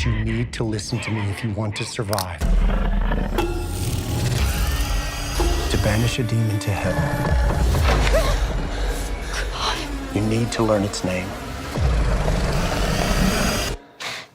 you need to listen to me if you want to survive. To banish a demon to hell, you need to learn its name.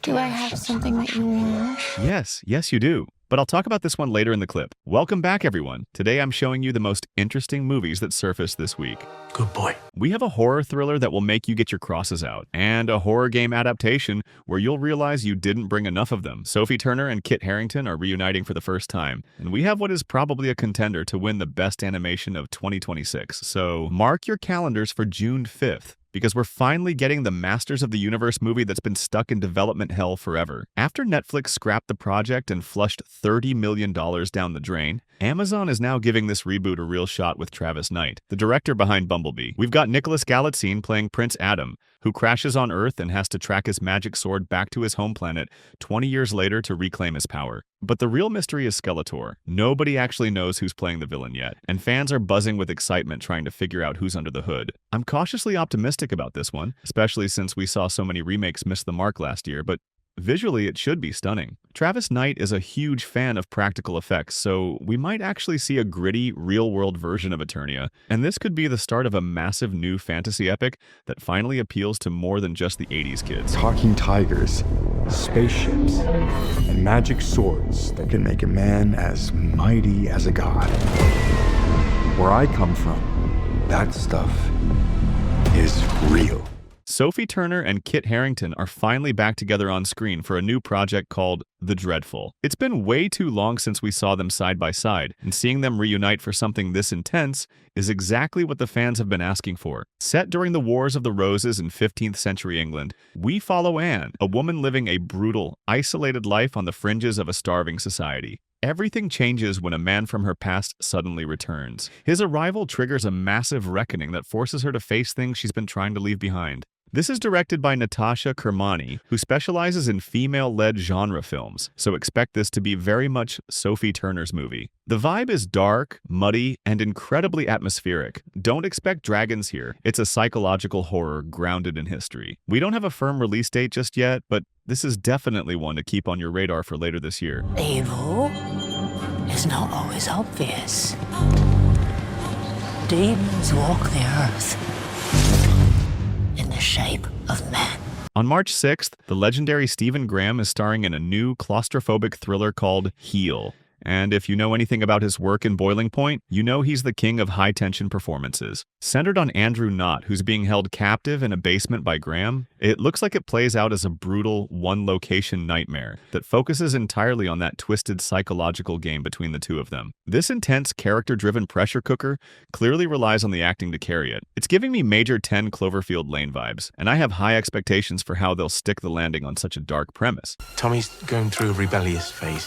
Do I have something that you want? Yes, you do. But I'll talk about this one later in the clip. Welcome back, everyone. Today I'm showing you the most interesting movies that surfaced this week. Good boy. We have a horror thriller that will make you get your crosses out, and a horror game adaptation where you'll realize you didn't bring enough of them. Sophie Turner and Kit Harington are reuniting for the first time, and we have what is probably a contender to win the best animation of 2026. So mark your calendars for June 5th. Because we're finally getting the Masters of the Universe movie that's been stuck in development hell forever. After Netflix scrapped the project and flushed $30 million down the drain, Amazon is now giving this reboot a real shot with Travis Knight, the director behind Bumblebee. We've got Nicholas Galitzine playing Prince Adam, who crashes on Earth and has to track his magic sword back to his home planet 20 years later to reclaim his power. But the real mystery is Skeletor. Nobody actually knows who's playing the villain yet, and fans are buzzing with excitement trying to figure out who's under the hood. I'm cautiously optimistic about this one, especially since we saw so many remakes miss the mark last year, but visually it should be stunning. Travis Knight is a huge fan of practical effects, so we might actually see a gritty, real-world version of Eternia, and this could be the start of a massive new fantasy epic that finally appeals to more than just the 80s kids. Talking tigers, spaceships, and magic swords that can make a man as mighty as a god. Where I come from, that stuff is real. Sophie Turner and Kit Harington are finally back together on screen for a new project called The Dreadful. It's been way too long since we saw them side by side, and seeing them reunite for something this intense is exactly what the fans have been asking for. Set during the Wars of the Roses in 15th century England, we follow Anne, a woman living a brutal, isolated life on the fringes of a starving society. Everything changes when a man from her past suddenly returns. His arrival triggers a massive reckoning that forces her to face things she's been trying to leave behind. This is directed by Natasha Kermani, who specializes in female-led genre films, so expect this to be very much Sophie Turner's movie. The vibe is dark, muddy, and incredibly atmospheric. Don't expect dragons here. It's a psychological horror grounded in history. We don't have a firm release date just yet, but this is definitely one to keep on your radar for later this year. Evil is not always obvious. Demons walk the earth in the shape of men. On March 6th, the legendary Stephen Graham is starring in a new claustrophobic thriller called Heel. And if you know anything about his work in Boiling Point, you know he's the king of high-tension performances. Centered on Andrew Knott, who's being held captive in a basement by Graham, it looks like it plays out as a brutal, one-location nightmare that focuses entirely on that twisted psychological game between the two of them. This intense, character-driven pressure cooker clearly relies on the acting to carry it. It's giving me major 10 Cloverfield Lane vibes, and I have high expectations for how they'll stick the landing on such a dark premise. Tommy's going through a rebellious phase.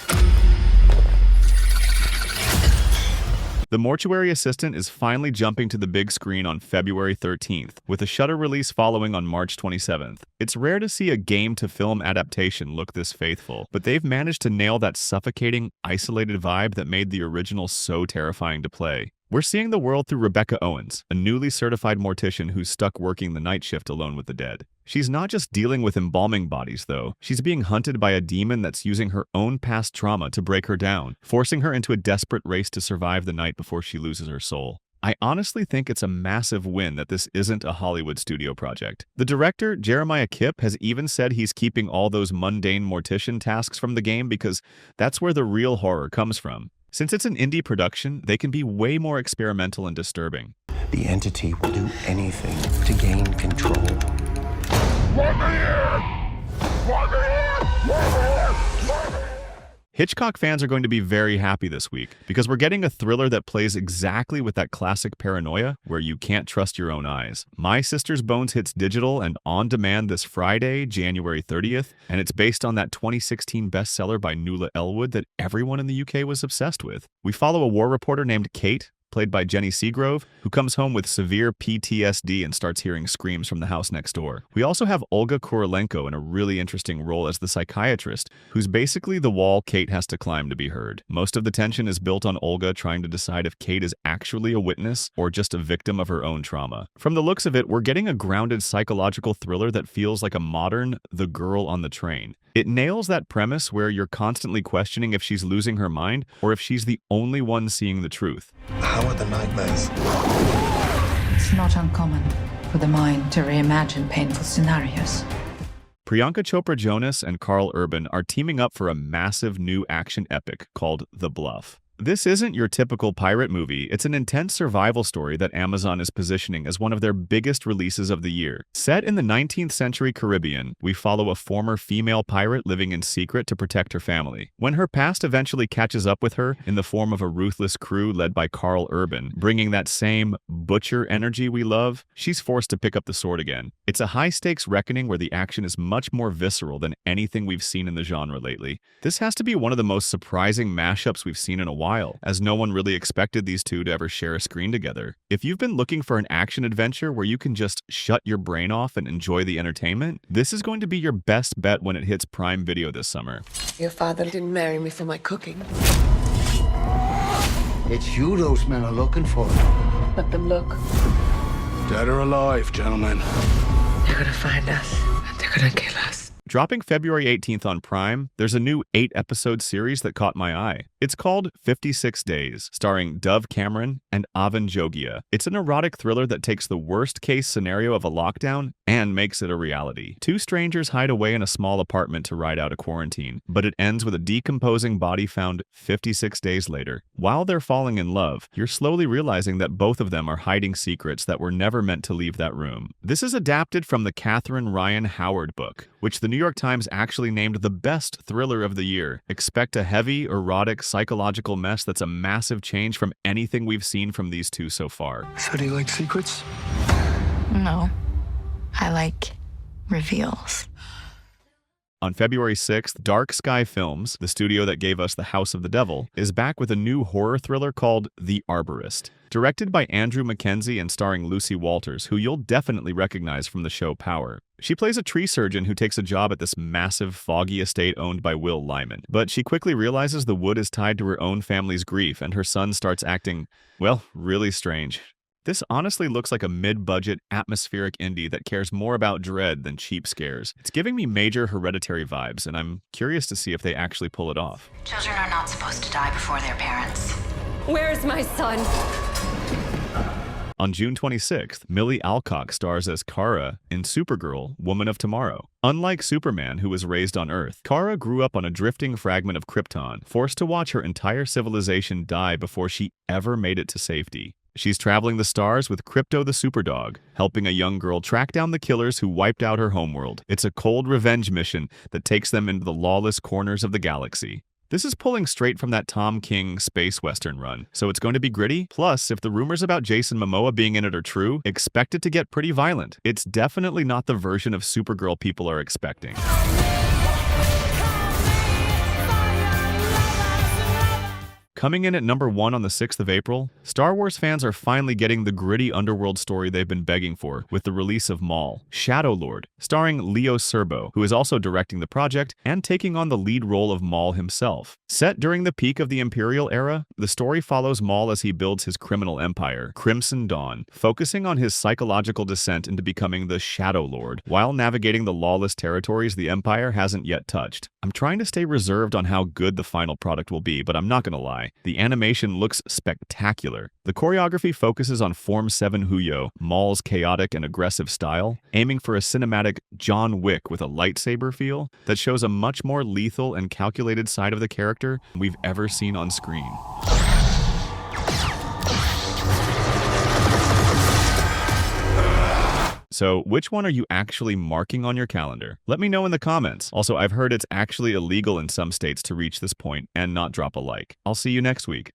The Mortuary assistant is finally jumping to the big screen on February 13th, with a Shudder release following on March 27th. It's rare to see a game-to-film adaptation look this faithful, but they've managed to nail that suffocating, isolated vibe that made the original so terrifying to play. We're seeing the world through Rebecca Owens, a newly certified mortician who's stuck working the night shift alone with the dead. She's not just dealing with embalming bodies, though. She's being hunted by a demon that's using her own past trauma to break her down, forcing her into a desperate race to survive the night before she loses her soul. I honestly think it's a massive win that this isn't a Hollywood studio project. The director, Jeremiah Kipp, has even said he's keeping all those mundane mortician tasks from the game because that's where the real horror comes from. Since it's an indie production, they can be way more experimental and disturbing. The entity will do anything to gain control. Hitchcock fans are going to be very happy this week because we're getting a thriller that plays exactly with that classic paranoia where you can't trust your own eyes. My Sister's Bones hits digital and on demand this Friday, January 30th, and it's based on that 2016 bestseller by Nuala Elwood that everyone in the UK was obsessed with. We follow a war reporter named Kate, played by Jenny Seagrove, who comes home with severe PTSD and starts hearing screams from the house next door. We also have Olga Kurylenko in a really interesting role as the psychiatrist, who's basically the wall Kate has to climb to be heard. Most of the tension is built on Olga trying to decide if Kate is actually a witness or just a victim of her own trauma. From the looks of it, we're getting a grounded psychological thriller that feels like a modern The Girl on the Train. It nails that premise where you're constantly questioning if she's losing her mind or if she's the only one seeing the truth. How are the nightmares? It's not uncommon for the mind to reimagine painful scenarios. Priyanka Chopra Jonas and Karl Urban are teaming up for a massive new action epic called The Bluff. This isn't your typical pirate movie. It's an intense survival story that Amazon is positioning as one of their biggest releases of the year. Set in the 19th century Caribbean, we follow a former female pirate living in secret to protect her family. When her past eventually catches up with her in the form of a ruthless crew led by Karl Urban, bringing that same butcher energy we love, she's forced to pick up the sword again. It's a high-stakes reckoning where the action is much more visceral than anything we've seen in the genre lately. This has to be one of the most surprising mashups we've seen in a while, as no one really expected these two to ever share a screen together. If you've been looking for an action adventure where you can just shut your brain off and enjoy the entertainment, this is going to be your best bet when it hits Prime Video this summer. Your father didn't marry me for my cooking. It's you those men are looking for. Let them look. Dead or alive, gentlemen. They're gonna find us, and they're gonna kill us. Dropping February 18th on Prime, there's a new 8-episode series that caught my eye. It's called 56 Days, starring Dove Cameron and Avan Jogia. It's an erotic thriller that takes the worst-case scenario of a lockdown and makes it a reality. Two strangers hide away in a small apartment to ride out a quarantine, but it ends with a decomposing body found 56 days later. While they're falling in love, you're slowly realizing that both of them are hiding secrets that were never meant to leave that room. This is adapted from the Catherine Ryan Howard book, which the New York Times actually named the best thriller of the year. Expect a heavy, erotic, psychological mess that's a massive change from anything we've seen from these two so far. So do you like secrets? No. I like reveals. On February 6th, Dark Sky Films, the studio that gave us The House of the Devil, is back with a new horror thriller called The Arborist. Directed by Andrew Mackenzie and starring Lucy Walters, who you'll definitely recognize from the show Power. She plays a tree surgeon who takes a job at this massive, foggy estate owned by Will Lyman. But she quickly realizes the wood is tied to her own family's grief, and her son starts acting, well, really strange. This honestly looks like a mid-budget, atmospheric indie that cares more about dread than cheap scares. It's giving me major Hereditary vibes, and I'm curious to see if they actually pull it off. Children are not supposed to die before their parents. Where's my son? On June 26th, Millie Alcock stars as Kara in Supergirl, Woman of Tomorrow. Unlike Superman, who was raised on Earth, Kara grew up on a drifting fragment of Krypton, forced to watch her entire civilization die before she ever made it to safety. She's traveling the stars with Crypto the Superdog, helping a young girl track down the killers who wiped out her homeworld. It's a cold revenge mission that takes them into the lawless corners of the galaxy. This is pulling straight from that Tom King space western run, so it's going to be gritty. Plus, if the rumors about Jason Momoa being in it are true, expect it to get pretty violent. It's definitely not the version of Supergirl people are expecting. Coming in at number 1 on the 6th of April, Star Wars fans are finally getting the gritty underworld story they've been begging for with the release of Maul, Shadow Lord, starring Leo Serbo, who is also directing the project and taking on the lead role of Maul himself. Set during the peak of the Imperial era, the story follows Maul as he builds his criminal empire, Crimson Dawn, focusing on his psychological descent into becoming the Shadow Lord, while navigating the lawless territories the Empire hasn't yet touched. I'm trying to stay reserved on how good the final product will be, but I'm not gonna lie. The animation looks spectacular. The choreography focuses on Form 7 Huyo, Maul's chaotic and aggressive style, aiming for a cinematic John Wick with a lightsaber feel that shows a much more lethal and calculated side of the character we've ever seen on screen. So, which one are you actually marking on your calendar? Let me know in the comments. Also, I've heard it's actually illegal in some states to reach this point and not drop a like. I'll see you next week.